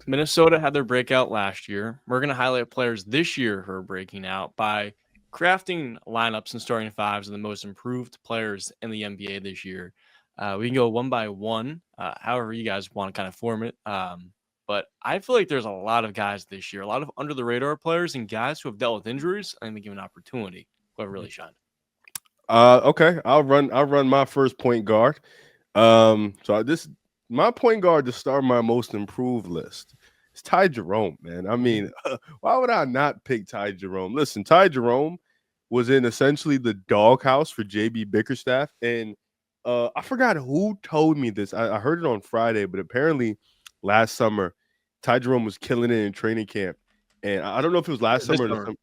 Minnesota had their breakout last year. We're going to highlight players this year who are breaking out by crafting lineups and starting fives of the most improved players in the NBA this year. We can go one by one, however you guys want to kind of form it. But I feel like there's a lot of guys this year, a lot of under the radar players and guys who have dealt with injuries and been given opportunity who have really shined. Okay, I'll run my first point guard. So this my point guard to start my most improved list. It's Ty Jerome, man. I mean, why would I not pick Ty Jerome? Listen, Ty Jerome was in essentially the doghouse for JB Bickerstaff, and I forgot who told me this. I heard it on Friday, but apparently last summer, Ty Jerome was killing it in training camp, and I don't know if it was last This summer or summer.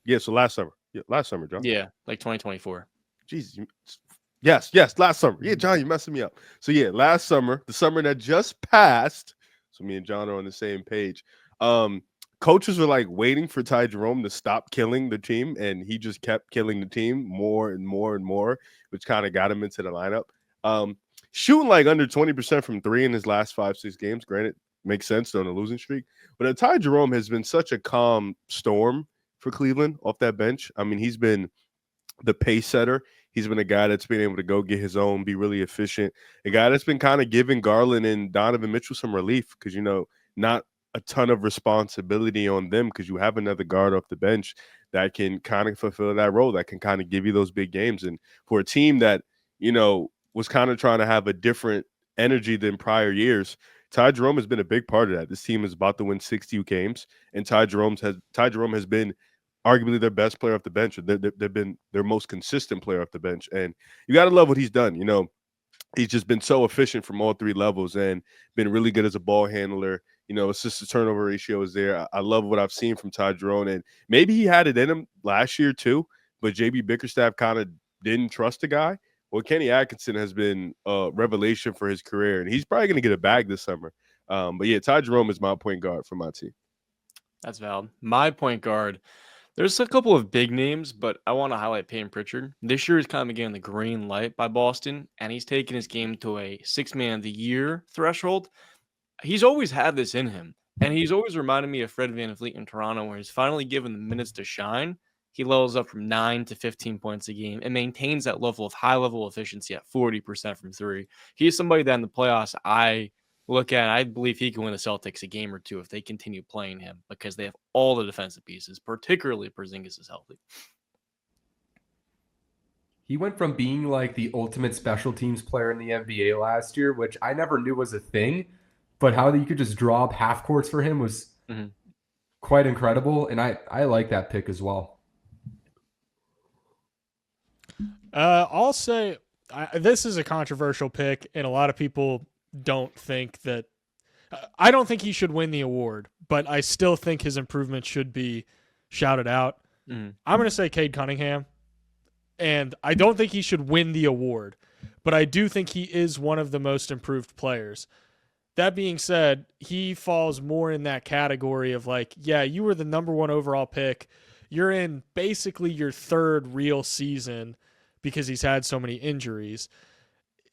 yeah. So last summer, last summer, John. Yeah, like 2024. Jesus. Yes, last summer. Yeah, John, you're messing me up. So yeah, last summer, the summer that just passed. So me and John are on the same page. Coaches were like waiting for Ty Jerome to stop killing the team, and he just kept killing the team more and more and more, which kind of got him into the lineup. Shooting like under 20% from three in his last 5-6 games. Granted, makes sense on a losing streak. But Ty Jerome has been such a calm storm for Cleveland off that bench. I mean, he's been the pace setter. He's been a guy that's been able to go get his own, be really efficient. A guy that's been kind of giving Garland and Donovan Mitchell some relief because, not a ton of responsibility on them because you have another guard off the bench that can kind of fulfill that role, that can kind of give you those big games. And for a team that, was kind of trying to have a different energy than prior years, Ty Jerome has been a big part of that. This team is about to win 60 games, and Ty Jerome has been arguably their best player off the bench. They've been their most consistent player off the bench. And you got to love what he's done. He's just been so efficient from all three levels and been really good as a ball handler. Assist to turnover ratio is there. I love what I've seen from Ty Jerome. And maybe he had it in him last year too, but JB Bickerstaff kind of didn't trust the guy. Well, Kenny Atkinson has been a revelation for his career, and he's probably going to get a bag this summer. But yeah, Ty Jerome is my point guard for my team. That's valid. My point guard, there's a couple of big names, but I want to highlight Peyton Pritchard. This year he's kind of getting the green light by Boston, and he's taken his game to a six-man of the year threshold. He's always had this in him, and he's always reminded me of Fred VanVleet in Toronto, where he's finally given the minutes to shine. He levels up from 9 to 15 points a game and maintains that level of high-level efficiency at 40% from three. He's somebody that in the playoffs I look at, I believe he can win the Celtics a game or two if they continue playing him because they have all the defensive pieces, particularly if Porzingis is healthy. He went from being like the ultimate special teams player in the NBA last year, which I never knew was a thing, but how you could just draw up half courts for him was quite incredible, and I like that pick as well. I'll say this is a controversial pick, and a lot of people don't think that. I don't think he should win the award, but I still think his improvement should be shouted out. I'm going to say Cade Cunningham, and I don't think he should win the award, but I do think he is one of the most improved players. That being said, he falls more in that category of like, yeah, you were the number one overall pick. You're in basically your third real season because he's had so many injuries.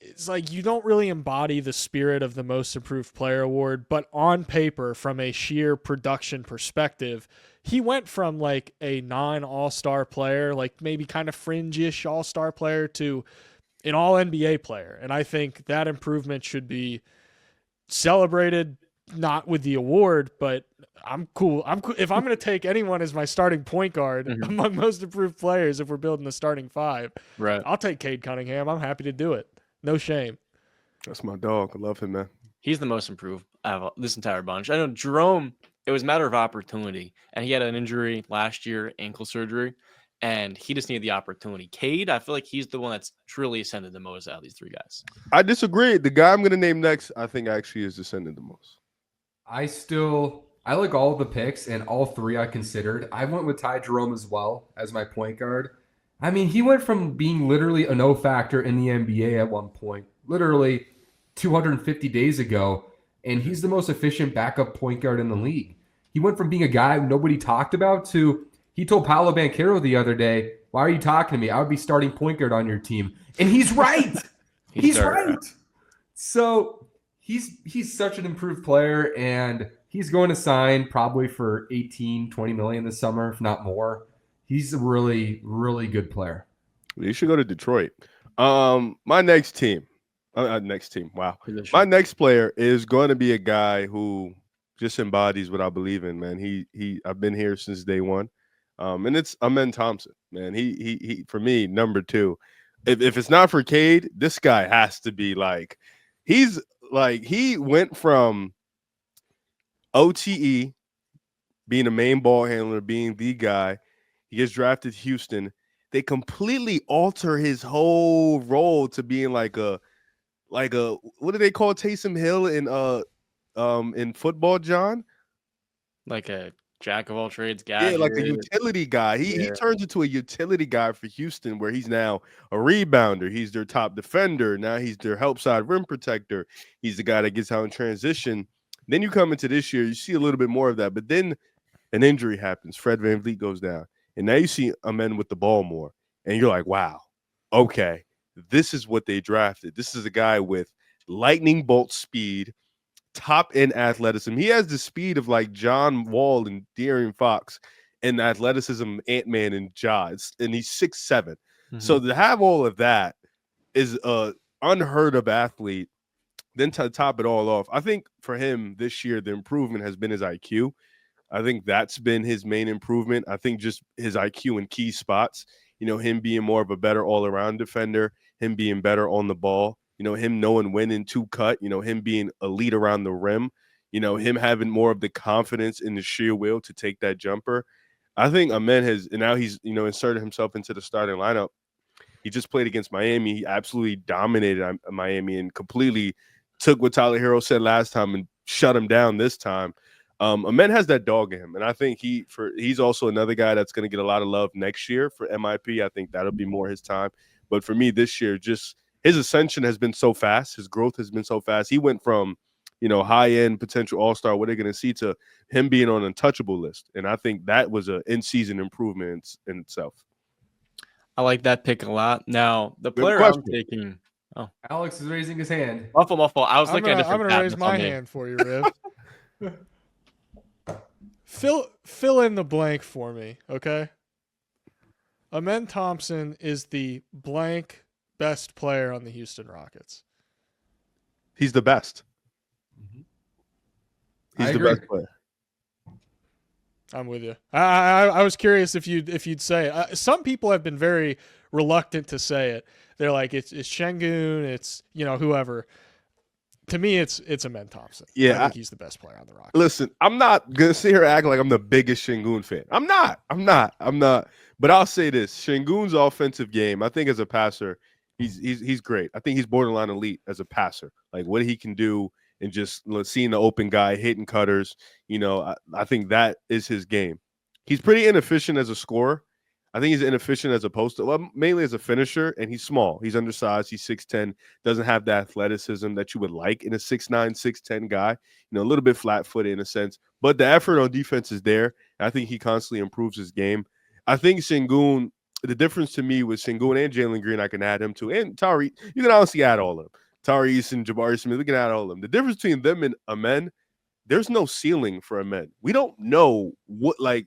It's like you don't really embody the spirit of the most improved player award, but on paper, from a sheer production perspective, he went from like a non-all-star player, like maybe kind of fringe-ish all-star player, to an all-NBA player. And I think that improvement should be celebrated, not with the award, but I'm cool. If I'm going to take anyone as my starting point guard among most improved players, if we're building the starting five, right, I'll take Cade Cunningham. I'm happy to do it. No shame. That's my dog. I love him, man. He's the most improved out of this entire bunch. I know Jerome, it was a matter of opportunity, and he had an injury last year, ankle surgery, and he just needed the opportunity. Cade, I feel like he's the one that's truly ascended the most out of these three guys. I disagree. The guy I'm going to name next, I think actually is ascended the most. I like all of the picks, and all three I considered. I went with Ty Jerome as well as my point guard. I mean, he went from being literally a no factor in the NBA at one point, literally 250 days ago, and he's the most efficient backup point guard in the league. He went from being a guy nobody talked about to, he told Paolo Banchero the other day, "Why are you talking to me? I would be starting point guard on your team." And he's right. He's right. So he's such an improved player, and he's going to sign probably for 18, 20 million this summer, if not more. He's a really, really good player. You should go to Detroit. My next team. Next team. Wow. Position. My next player is going to be a guy who just embodies what I believe in, man. I've been here since day one. And it's Amen Thompson, man. He for me, number 2. If it's not for Cade, this guy has to be like he went from OTE being a main ball handler, being the guy. He gets drafted to Houston. They completely alter his whole role to being like a what do they call Taysom Hill in football, John? Like a jack of all trades guy. Yeah, like a utility guy. He turns into a utility guy for Houston, where he's now a rebounder. He's their top defender. Now he's their help side rim protector. He's the guy that gets out in transition. Then you come into this year, you see a little bit more of that, but then an injury happens. Fred VanVleet goes down. And now you see Amen with the ball more. And you're like, wow, okay, this is what they drafted. This is a guy with lightning bolt speed, top end athleticism. He has the speed of like John Wall and De'Aaron Fox, and the athleticism Ant-Man and Ja. And he's 6'7". Mm-hmm. So to have all of that is a unheard of athlete. Then to top it all off, I think for him this year, the improvement has been his IQ. I think that's been his main improvement. I think just his IQ in key spots, him being more of a better all-around defender, him being better on the ball, him knowing when and to cut, him being elite around the rim, him having more of the confidence in the sheer will to take that jumper. I think Amen has, and now he's, inserted himself into the starting lineup. He just played against Miami. He absolutely dominated Miami and completely took what Tyler Hero said last time and shut him down this time. Amen has that dog in him, and I think he's also another guy that's going to get a lot of love next year for MIP. I think that'll be more his time. But for me this year, just his ascension has been so fast. His growth has been so fast. He went from, high-end potential all-star, what they're going to see, to him being on an untouchable list. And I think that was an in-season improvement in itself. I like that pick a lot. Now, the Good player question. I'm taking. Oh, Alex is raising his hand. Muffle. I was I'm looking at gonna, different I'm gonna tab, raise that's my on me. hand for you, Riv. Fill in the blank for me, okay? Amen Thompson is the blank best player on the Houston Rockets. He's the best. I He's the agree. best player. I'm with you. I was curious if you'd say it. Some people have been very reluctant to say it. They're like, it's Şengün, it's whoever. To me, it's Amen Thompson. Yeah, I think he's the best player on the Rockets. Listen, I'm not gonna sit here and act like I'm the biggest Şengün fan. I'm not. But I'll say this: Şengün's offensive game, I think, as a passer, he's great. I think he's borderline elite as a passer. Like what he can do and just seeing the open guy hitting cutters. I think that is his game. He's pretty inefficient as a scorer. I think he's inefficient as a poster, mainly as a finisher, and he's small. He's undersized. He's 6'10", doesn't have the athleticism that you would like in a 6'9", 6'10" guy. A little bit flat-footed in a sense, but the effort on defense is there. I think he constantly improves his game. I think Şengün, the difference to me with Şengün and Jalen Green, I can add him to, and Tari, you can honestly add all of them. Tyrese and Jabari Smith, we can add all of them. The difference between them and Amen, there's no ceiling for Amen. We don't know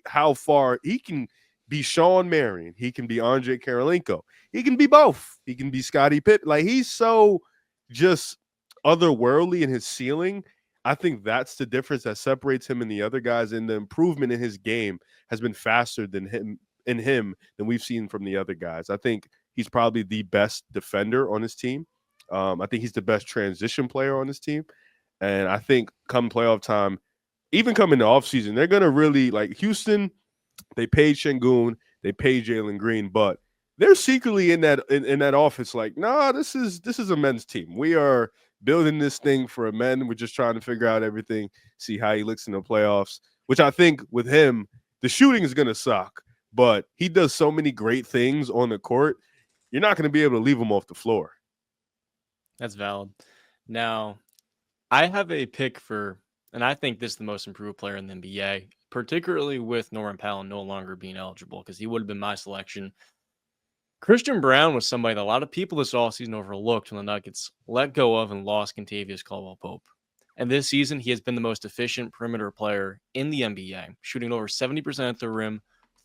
how far he can be. Sean Marion, he can be Andre Karolinko, he can be both. He can be Scottie Pippen. Like he's so just otherworldly in his ceiling. I think that's the difference that separates him and the other guys. And the improvement in his game has been faster than than we've seen from the other guys. I think he's probably the best defender on his team. I think he's the best transition player on this team. And I think come playoff time, even coming to offseason, they're going to really like Houston. They paid Şengün, they paid Jalen Green, but they're secretly in that office like, nah, this is a men's team. We are building this thing for a men. We're just trying to figure out everything, see how he looks in the playoffs, which I think with him, the shooting is going to suck, but he does so many great things on the court. You're not going to be able to leave him off the floor. That's valid. Now, I have a pick for, and I think this is the most improved player in the NBA, particularly with Norman Powell no longer being eligible, because he would have been my selection. Christian Brown was somebody that a lot of people this offseason overlooked when the Nuggets let go of and lost Contavious Caldwell-Pope. And this season, he has been the most efficient perimeter player in the NBA, shooting over 70% at the rim,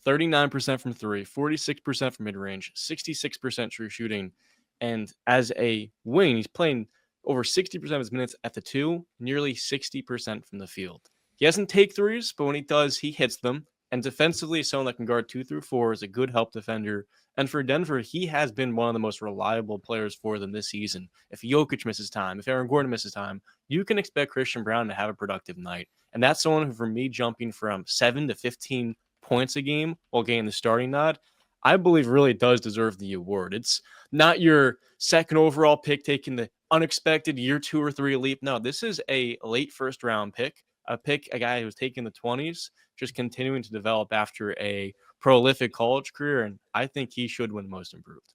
39% from three, 46% from mid-range, 66% true shooting. And as a wing, he's playing over 60% of his minutes at the two, nearly 60% from the field. He doesn't take threes, but when he does, he hits them. And defensively, someone that can guard 2 through 4 is a good help defender. And for Denver, he has been one of the most reliable players for them this season. If Jokic misses time, if Aaron Gordon misses time, you can expect Christian Brown to have a productive night. And that's someone who, for me, jumping from 7 to 15 points a game while getting the starting nod, I believe really does deserve the award. It's not your second overall pick taking the unexpected year 2 or 3 leap. No, this is a late first round pick, a guy who's taking the 20s, just continuing to develop after a prolific college career, and I think he should win Most Improved.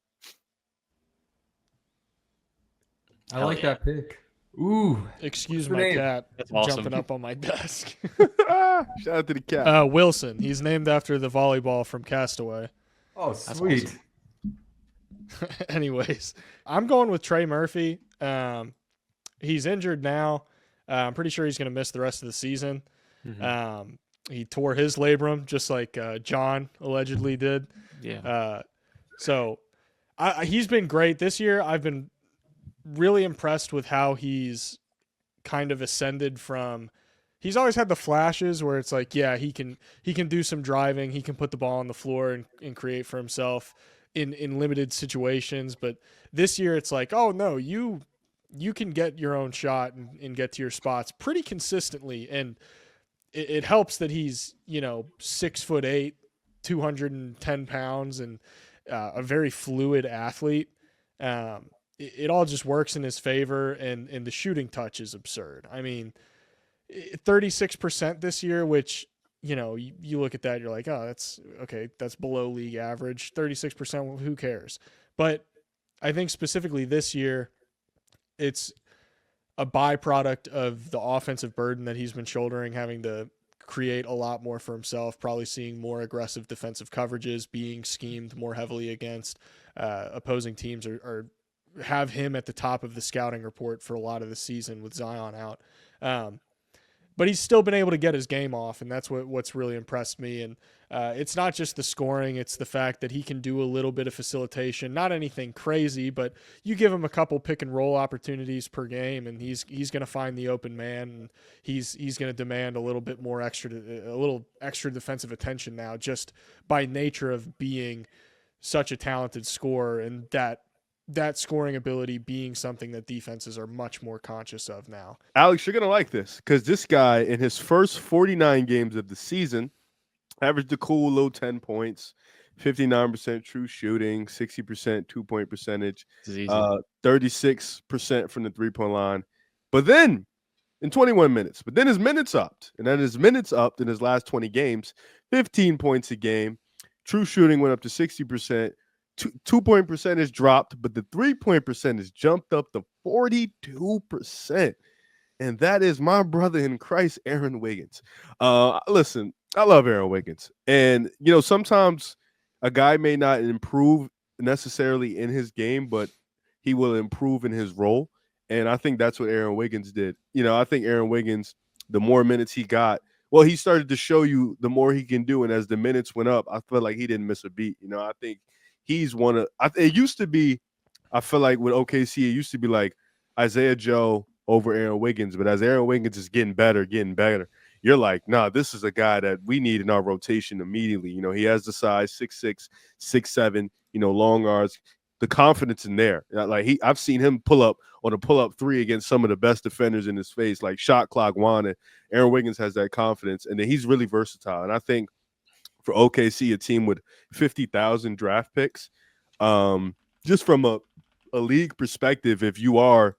I like that pick. Ooh, Excuse What's the my name? cat That's awesome. jumping up on my desk. Shout out to the cat. Wilson. He's named after the volleyball from Castaway. oh That's sweet. awesome. Anyways, I'm going with Trey Murphy. He's injured now. I'm pretty sure he's going to miss the rest of the season. Mhm. He tore his labrum just like John allegedly did. Yeah. So he's been great this year. I've been really impressed with how he's kind of ascended from. He's always had the flashes where it's like, yeah, he can do some driving. He can put the ball on the floor and create for himself in limited situations. But this year it's like, oh no, you can get your own shot and get to your spots pretty consistently. And it helps that he's, 6'8", 210 pounds, and a very fluid athlete. It all just works in his favor, and the shooting touch is absurd. I mean, 36% this year, which, you look at that, you're like, oh, that's okay. That's below league average. 36%, who cares? But I think specifically this year, it's a byproduct of the offensive burden that he's been shouldering, having to create a lot more for himself, probably seeing more aggressive defensive coverages, being schemed more heavily against opposing teams, or have him at the top of the scouting report for a lot of the season with Zion out. But he's still been able to get his game off, and that's what's really impressed me. And it's not just the scoring, it's the fact that he can do a little bit of facilitation, not anything crazy, but you give him a couple pick and roll opportunities per game, and he's going to find the open man, and he's going to demand a little extra defensive attention now, just by nature of being such a talented scorer, and that scoring ability being something that defenses are much more conscious of now. Alex, you're going to like this because this guy, in his first 49 games of the season, averaged a cool low 10 points, 59% true shooting, 60% two-point percentage, 36% from the three-point line. But then, in 21 minutes, his minutes upped. And then his minutes upped in his last 20 games, 15 points a game. True shooting went up to 60%. Two-point percentage dropped, but the three-point percentage jumped up to 42%. And that is my brother in Christ, Aaron Wiggins. Listen, I love Aaron Wiggins. And, sometimes a guy may not improve necessarily in his game, but he will improve in his role. And I think that's what Aaron Wiggins did. I think Aaron Wiggins, the more minutes he got, he started to show you the more he can do. And as the minutes went up, I felt like he didn't miss a beat. I think he's one of it used to be, I feel like with OKC, it used to be like Isaiah Joe over Aaron Wiggins. But as Aaron Wiggins is getting better, you're like, nah, this is a guy that we need in our rotation immediately. He has the size, 6'6", 6'7", long arms, the confidence in there. Like I've seen him pull up on a pull-up three against some of the best defenders in his face, like shot clock Juan. Aaron Wiggins has that confidence, and then he's really versatile. And I think for OKC, a team with 50,000 draft picks, just from a league perspective, if you are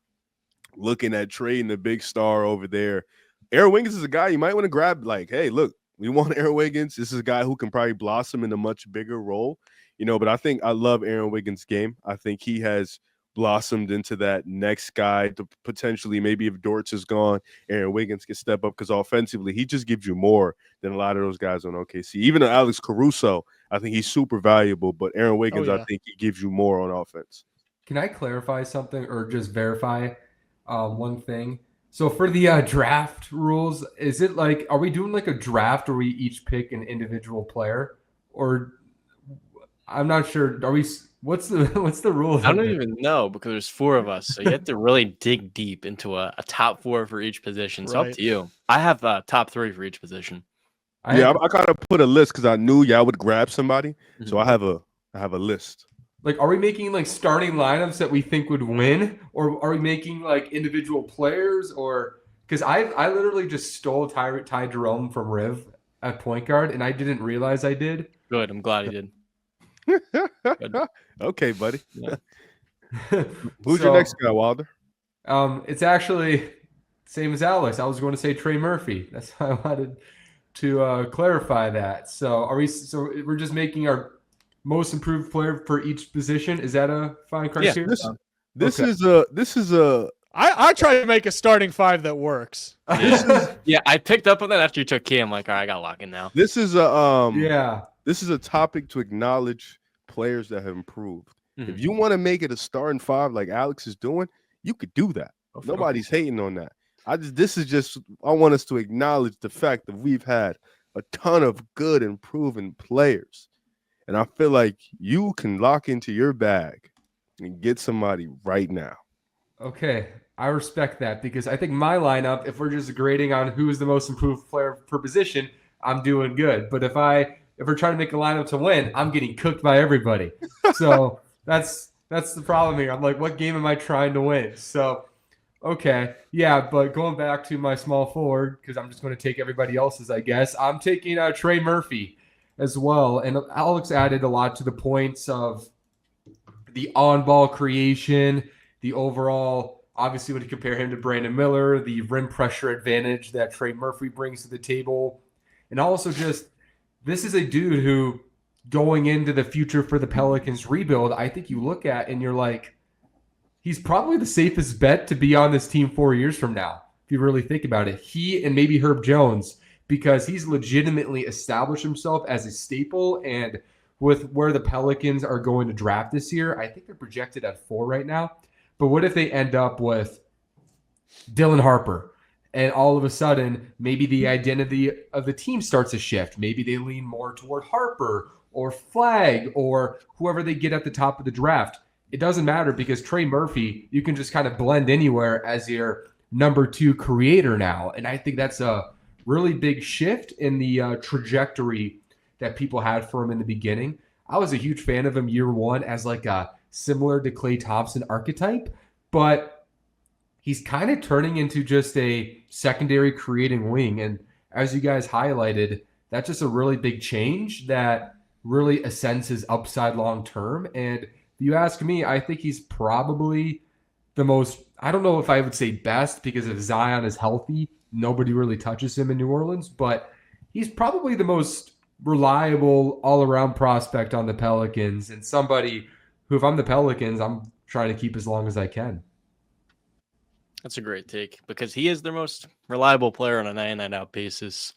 looking at trading a big star over there, Aaron Wiggins is a guy you might want to grab. Like, hey, look, we want Aaron Wiggins. This is a guy who can probably blossom in a much bigger role, but I think I love Aaron Wiggins' game. I think he has blossomed into that next guy to potentially, maybe if Dortz is gone, Aaron Wiggins can step up, because offensively he just gives you more than a lot of those guys on OKC. Even Alex Caruso, I think he's super valuable, but Aaron Wiggins, I yeah. think he gives you more on offense. Can I clarify something or just verify one thing? So for the draft rules, is it like, are we doing like a draft where we each pick an individual player, or I'm not sure. Are we? What's the what's the rule? I don't even know because there's 4 of us, so you have to really dig deep into a top 4 for each position. So up Right. to you. I have top 3 for each position. Yeah, I kind of put a list because I knew y'all would grab somebody, so I have a list. Like, are we making like starting lineups that we think would win, or are we making like individual players? Or because I literally just stole Ty Jerome from Riv at point guard, and I didn't realize I did. Good. I'm glad he did. Okay, buddy. Yeah. Who's your next guy, Wilder? It's actually same as Alex. I was going to say Trey Murphy. That's why I wanted to clarify that. So are we? So we're just making our most improved player for each position. Is that a fine criteria? This Okay. is a I try to make a starting 5 that works. Yeah, I picked up on that after you took Cam. Like, all right, I got to lock in now. this is a Yeah. this is a topic to acknowledge players that have improved. If Mhm. you want to make it a starting 5 like Alex is doing, you could do that. Nobody's hating on that. I want us to acknowledge the fact that we've had a ton of good and proven players. And I feel like you can lock into your bag and get somebody right now. Okay. I respect that because I think my lineup, if we're just grading on who is the most improved player per position, I'm doing good. But if we're trying to make a lineup to win, I'm getting cooked by everybody. So that's the problem here. I'm like, what game am I trying to win? So okay, yeah, but going back to my small forward, because I'm just going to take everybody else's, I guess. I'm taking Trey Murphy as well. And Alex added a lot to the points of the on-ball creation, the overall, obviously when you compare him to Brandon Miller, the rim pressure advantage that Trey Murphy brings to the table. And also just, this is a dude who, going into the future for the Pelicans rebuild, I think you look at and you're like, he's probably the safest bet to be on this team 4 years from now, if you really think about it. He and maybe Herb Jones, because he's legitimately established himself as a staple. And with where the Pelicans are going to draft this year, I think they're projected at 4 right now. But what if they end up with Dylan Harper? And all of a sudden, maybe the identity of the team starts to shift. Maybe they lean more toward Harper or Flag or whoever they get at the top of the draft. It doesn't matter because Trey Murphy, you can just kind of blend anywhere as your number 2 creator now. And I think that's a really big shift in the trajectory that people had for him in the beginning. I was a huge fan of him year 1 as like a similar to Klay Thompson archetype, but he's kind of turning into just a secondary creating wing. And as you guys highlighted, that's just a really big change that really ascends his upside long term. And if you ask me, I think he's probably the most, I don't know if I would say best, because if Zion is healthy, nobody really touches him in New Orleans, but he's probably the most reliable all-around prospect on the Pelicans, and somebody who, if I'm the Pelicans, I'm trying to keep as long as I can. That's a great take because he is their most reliable player on a night-in, night-out basis.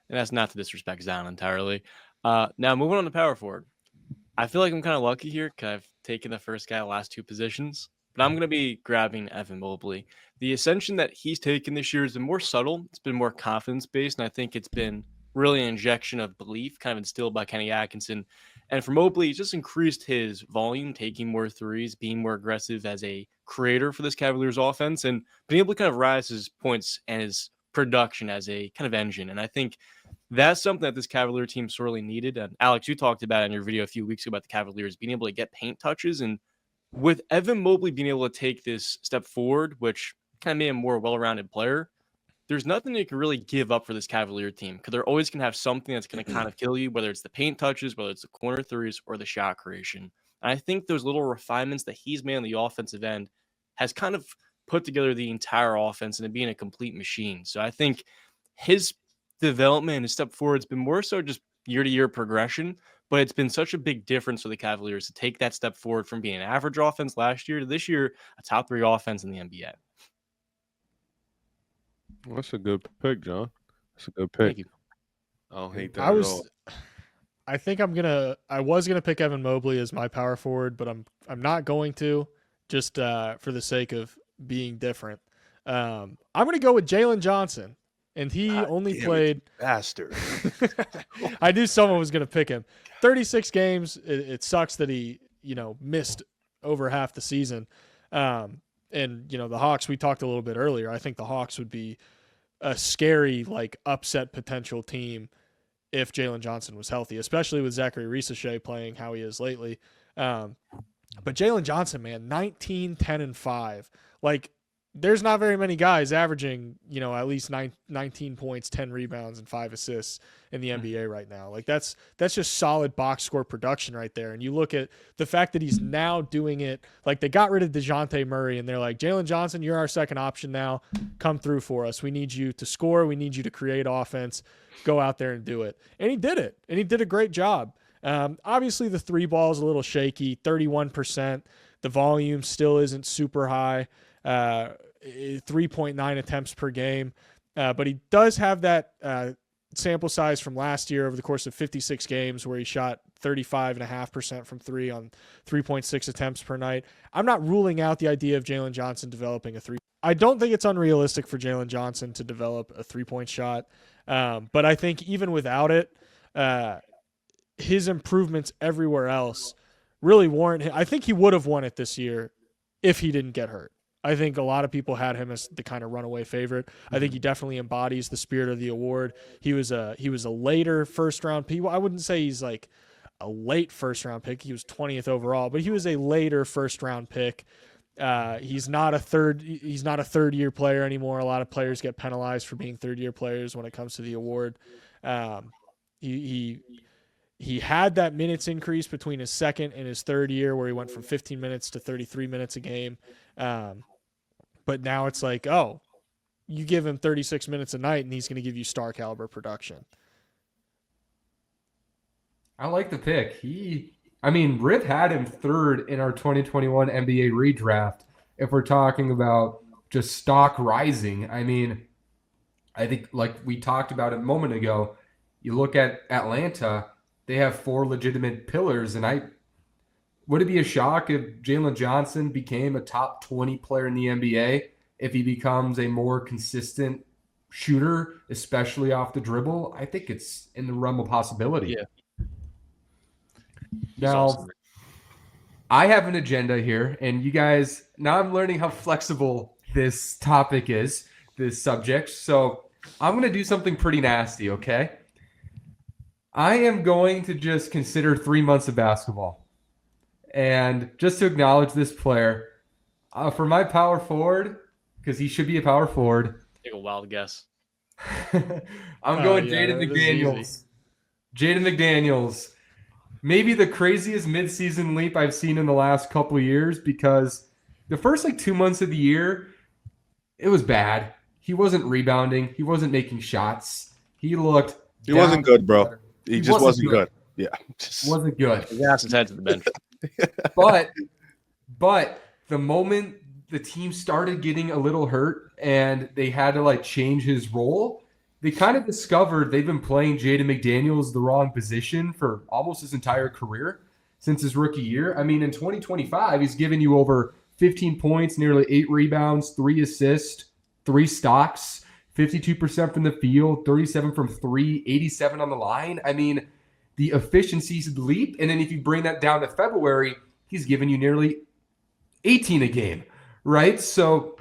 And that's not to disrespect Zion entirely. Now, moving on to power forward. I feel like I'm kind of lucky here because I've taken the first guy the last 2 positions. But I'm going to be grabbing Evan Mobley. The ascension that he's taken this year has been more subtle. It's been more confidence-based, and I think it's been really an injection of belief kind of instilled by Kenny Atkinson. And for Mobley, he's just increased his volume, taking more threes, being more aggressive as a creator for this Cavaliers offense, and being able to kind of rise his points and his production as a kind of engine. And I think that's something that this Cavalier team sorely needed. And Alex, you talked about in your video a few weeks ago about the Cavaliers being able to get paint touches. And with Evan Mobley being able to take this step forward, which kind of made him a more well-rounded player, there's nothing you can really give up for this Cavalier team because they're always going to have something that's going to kind of kill you, whether it's the paint touches, whether it's the corner threes, or the shot creation. And I think those little refinements that he's made on the offensive end has kind of put together the entire offense into being a complete machine. So I think his development and his step forward has been more so just year-to-year progression, but it's been such a big difference for the Cavaliers to take that step forward from being an average offense last year to this year, a top 3 offense in the NBA. That's a good pick, John. That's a good pick. Thank you. I don't hate that I at was all. I think I was gonna pick Evan Mobley as my power forward, but I'm not going to, just for the sake of being different. I'm gonna go with Jalen Johnson, and he God only damn it, played. bastard. I knew someone was gonna pick him. 36 games. It sucks that he missed over half the season. And the Hawks, we talked a little bit earlier. I think the Hawks would be a scary upset potential team if Jalen Johnson was healthy, especially with Zachary Risachet playing how he is lately. But Jalen Johnson, man, 19, 10, and 5. There's not very many guys averaging, at least 19 points, 10 rebounds, and 5 assists in the NBA right now. That's just solid box score production right there. And you look at the fact that he's now doing it, they got rid of DeJounte Murray, and they're like, Jalen Johnson, you're our second option now. Come through for us. We need you to score. We need you to create offense. Go out there and do it. And he did it. And he did a great job. Obviously, the three ball is a little shaky, 31%. The volume still isn't super high. 3.9 attempts per game. But he does have that sample size from last year over the course of 56 games where he shot 35.5% from three on 3.6 attempts per night. I'm not ruling out the idea of Jalen Johnson developing a three. I don't think it's unrealistic for Jalen Johnson to develop a three-point shot. But I think even without it, his improvements everywhere else really warrant him. I think he would have won it this year if he didn't get hurt. I think a lot of people had him as the kind of runaway favorite. I think he definitely embodies the spirit of the award. He was a later first round pick. I wouldn't say he's a late first round pick. He was 20th overall, but he was a later first round pick. He's not a third year player anymore. A lot of players get penalized for being third year players when it comes to the award. He had that minutes increase between his second and his third year where he went from 15 minutes to 33 minutes a game. But now it's you give him 36 minutes a night and he's going to give you star caliber production. I like the pick. Rip had him third in our 2021 NBA redraft. If we're talking about just stock rising, I think like we talked about a moment ago, you look at Atlanta, they have 4 legitimate pillars, and would it be a shock if Jalen Johnson became a top 20 player in the NBA if he becomes a more consistent shooter, especially off the dribble? I think it's in the realm of possibility. Yeah. Now, Awesome. I have an agenda here, and you guys, now I'm learning how flexible this topic is, this subject. So I'm going to do something pretty nasty, okay? I am going to just consider 3 months of basketball. And just to acknowledge this player, for my power forward, because he should be a power forward. Take a wild guess. I'm going Jaden McDaniels. Jaden McDaniels. Maybe the craziest midseason leap I've seen in the last couple of years, because the first 2 months of the year, it was bad. He wasn't rebounding. He wasn't making shots. He wasn't good, bro. He just wasn't good. Yeah. Wasn't good. His ass is head to the bench. But the moment the team started getting a little hurt and they had to change his role, they kind of discovered they've been playing Jaden McDaniels the wrong position for almost his entire career since his rookie year. In 2025, he's given you over 15 points, nearly 8 rebounds, 3 assists, 3 stocks, 52% from the field, 37 from 3, 87 on the line. The efficiencies leap. And then if you bring that down to February, he's given you nearly 18 a game, right? So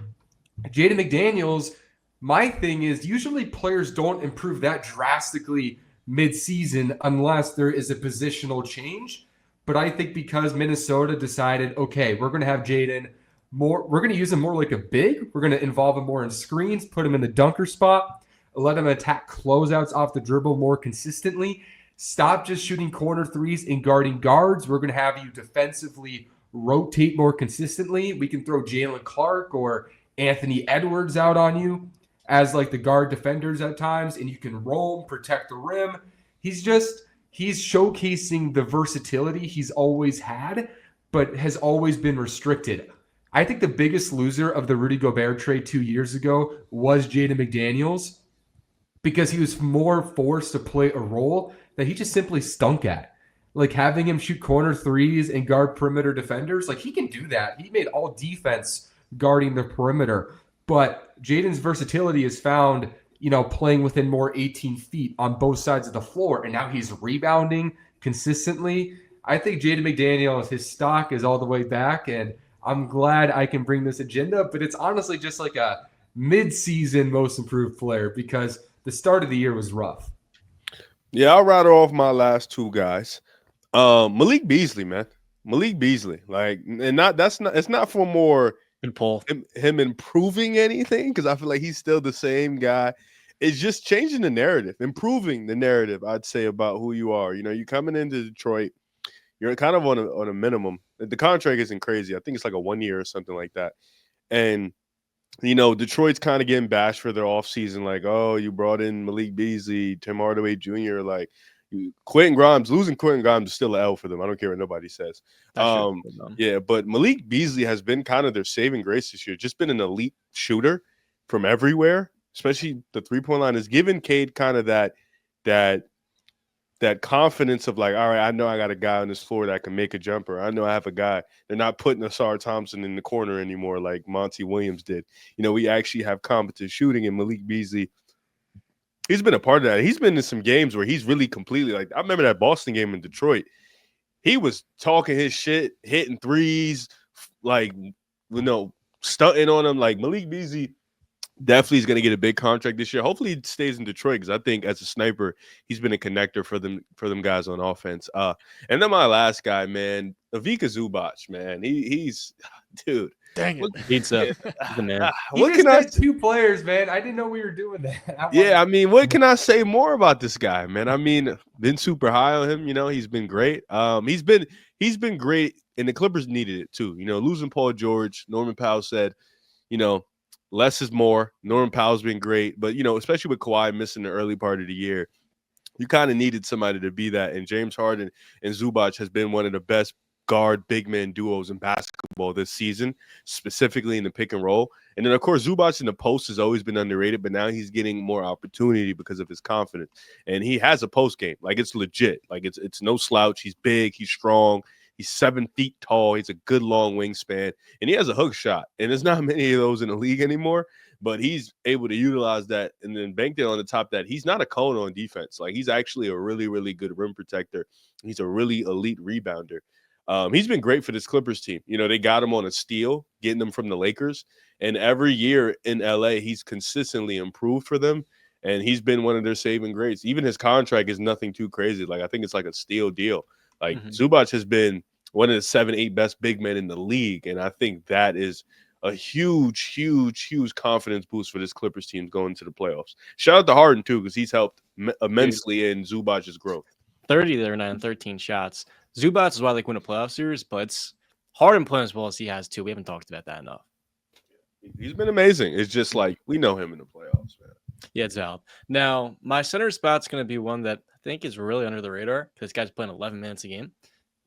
Jaden McDaniels, my thing is usually players don't improve that drastically mid-season unless there is a positional change. But I think because Minnesota decided, okay, we're going to have Jaden more, we're going to use him more like a big. We're going to involve him more in screens, put him in the dunker spot, let him attack closeouts off the dribble more consistently. Stop just shooting corner threes and guarding guards. We're going to have you defensively rotate more consistently. We can throw Jalen Clark or Anthony Edwards out on you as the guard defenders at times, and you can roam, protect the rim. He's showcasing the versatility he's always had, but has always been restricted. I think the biggest loser of the Rudy Gobert trade 2 years ago was Jaden McDaniels. because he was more forced to play a role that he just simply stunk at. Like having him shoot corner threes and guard perimeter defenders, like he can do that. He made all defense guarding the perimeter. But Jaden's versatility is found, playing within more 18 feet on both sides of the floor. And now he's rebounding consistently. I think Jaden McDaniels, his stock is all the way back. And I'm glad I can bring this agenda. But it's honestly just like a mid-season most improved player because the start of the year was rough. Yeah, I'll rattle off my last two guys. Malik Beasley, man. Malik Beasley. Like, and it's not for more Good pull. him improving anything, because I feel like he's still the same guy. It's just changing the narrative, improving the narrative, I'd say, about who you are. You're coming into Detroit, you're kind of on a minimum. The contract isn't crazy. I think it's like a 1 year or something like that. And Detroit's kind of getting bashed for their offseason, like, oh, you brought in Malik Beasley, Tim Hardaway Jr., like Quentin Grimes. Losing Quentin Grimes is still an L for them. I don't care what nobody says. Yeah, but Malik Beasley has been kind of their saving grace this year. Just been an elite shooter from everywhere, especially the 3-point line. Has given Cade kind of that confidence of like, all right, I know I got a guy on this floor that can make a jumper. I know I have a guy. They're not putting Asar Thompson in the corner anymore like Monty Williams did. We actually have competent shooting, and Malik Beasley, he's been a part of that. He's been in some games where he's really completely, like, I remember that Boston game in Detroit. He was talking his shit, hitting threes, like, stunting on him. Like, Malik Beasley definitely is going to get a big contract this year. Hopefully he stays in Detroit, because I think as a sniper, he's been a connector for them guys on offense. And then my last guy, man, Ivica Zubac, man. He's dude. Dang it. Beats up. He's the man. What can I say? 2 players, man. I didn't know we were doing that. What can I say more about this guy, man? I mean, been super high on him. He's been great. He's been great, and the Clippers needed it too. Losing Paul George, Norman Powell said, less is more. Norman Powell's been great, but especially with Kawhi missing the early part of the year, you kind of needed somebody to be that. And James Harden and Zubac has been one of the best guard big man duos in basketball this season, specifically in the pick and roll. And then of course Zubac in the post has always been underrated, but now he's getting more opportunity because of his confidence. And he has a post game. Like, it's legit. Like, it's no slouch. He's big, he's strong. He's 7 feet tall. He's a good long wingspan, and he has a hook shot. And there's not many of those in the league anymore, but he's able to utilize that and then bank it on the top that he's not a cone on defense. Like, he's actually a really, really good rim protector. He's a really elite rebounder. He's been great for this Clippers team. They got him on a steal, getting them from the Lakers. And every year in LA, he's consistently improved for them. And he's been one of their saving grace. Even his contract is nothing too crazy. Like, I think it's like a steal deal. Like, Zubac has been one of the 7-8 best big men in the league. And I think that is a huge, huge, huge confidence boost for this Clippers team going to the playoffs. Shout out to Harden, too, because he's helped immensely in Zubac's growth. 30 there, 9, 13 shots. Zubac is why they win a playoff series, but it's Harden playing as well as he has, too. We haven't talked about that enough. He's been amazing. It's just like, we know him in the playoffs, man. Yeah, it's out. Now, my center spot's going to be one that I think is really under the radar, because this guy's playing 11 minutes a game,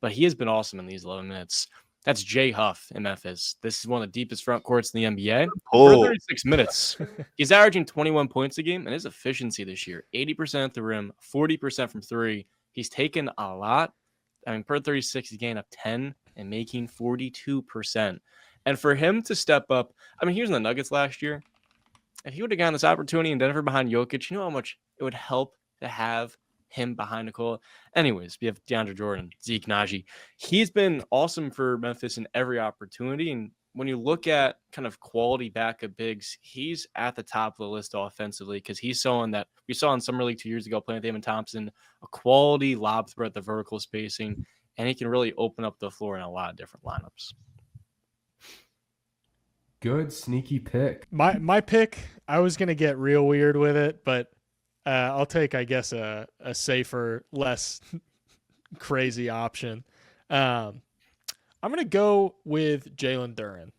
but he has been awesome in these 11 minutes. That's Jay Huff in Memphis. This is one of the deepest front courts in the NBA. For 36 minutes, he's averaging 21 points a game, and his efficiency this year, 80% at the rim, 40% from three. He's taken a lot. I mean, per 36, he's gained up 10 and making 42%. And for him to step up, I mean, he was in the Nuggets last year. If he would have gotten this opportunity in Denver behind Jokic, you know how much it would help to have him behind Nikola. Anyways, we have DeAndre Jordan, Zeke Naji. He's been awesome for Memphis in every opportunity. And when you look at kind of quality backup bigs, he's at the top of the list offensively, because he's someone that we saw in Summer League 2 years ago playing with Damon Thompson, a quality lob threat, the vertical spacing, and he can really open up the floor in a lot of different lineups. Good sneaky pick. My pick, I was going to get real weird with it, but I'll take, I guess, a safer, less crazy option. I'm going to go with Jalen Duren.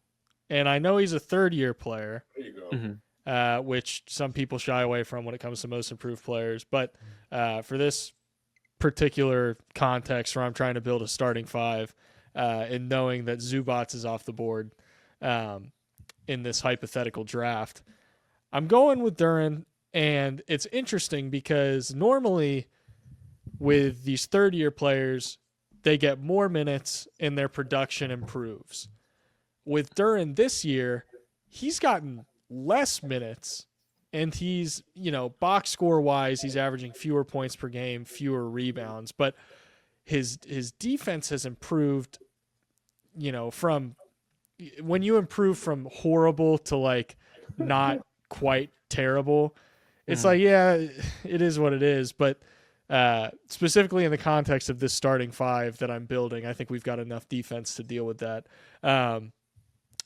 And I know he's a third-year player, There you go. which some people shy away from when it comes to most improved players. But for this particular context where I'm trying to build a starting five and knowing that Zubac is off the board in this hypothetical draft, I'm going with Duren. And it's interesting because normally with these third-year players, they get more minutes and their production improves. With Duren this year, he's gotten less minutes, and he's, box score wise, he's averaging fewer points per game, fewer rebounds, but his defense has improved, from when you improve from horrible to like not quite terrible, it's like, yeah, it is what it is. But specifically in the context of this starting five that I'm building, I think we've got enough defense to deal with that.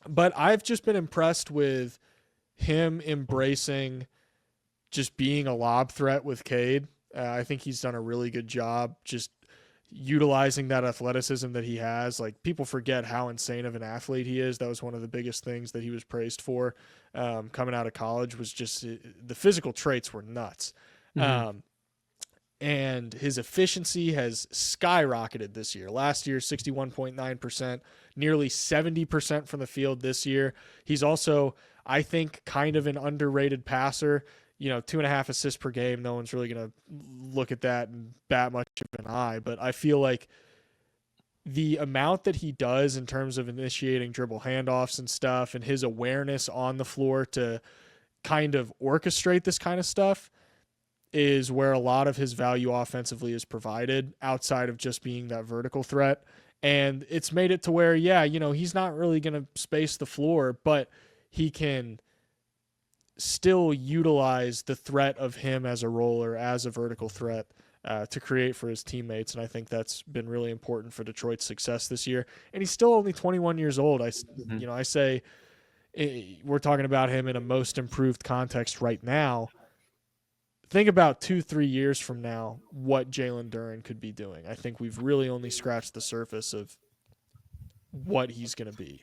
But I've just been impressed with him embracing just being a lob threat with Cade. I think he's done a really good job just utilizing that athleticism that he has. Like, people forget how insane of an athlete he is. That was one of the biggest things that he was praised for coming out of college, was just the physical traits were nuts. And his efficiency has skyrocketed this year. Last year, 61.9%, nearly 70% from the field this year. He's also, I think, kind of an underrated passer. 2.5 assists per game. No one's really going to look at that and bat much of an eye. But I feel like the amount that he does in terms of initiating dribble handoffs and stuff, and his awareness on the floor to kind of orchestrate this kind of stuff, is where a lot of his value offensively is provided, outside of just being that vertical threat. And it's made it to where, he's not really going to space the floor, but he can still utilize the threat of him as a roller, as a vertical threat, to create for his teammates. And I think that's been really important for Detroit's success this year. And he's still only 21 years old. I say we're talking about him in a most improved context right now. Think about 2-3 years from now what Jalen Duren could be doing. I think we've really only scratched the surface of what he's going to be.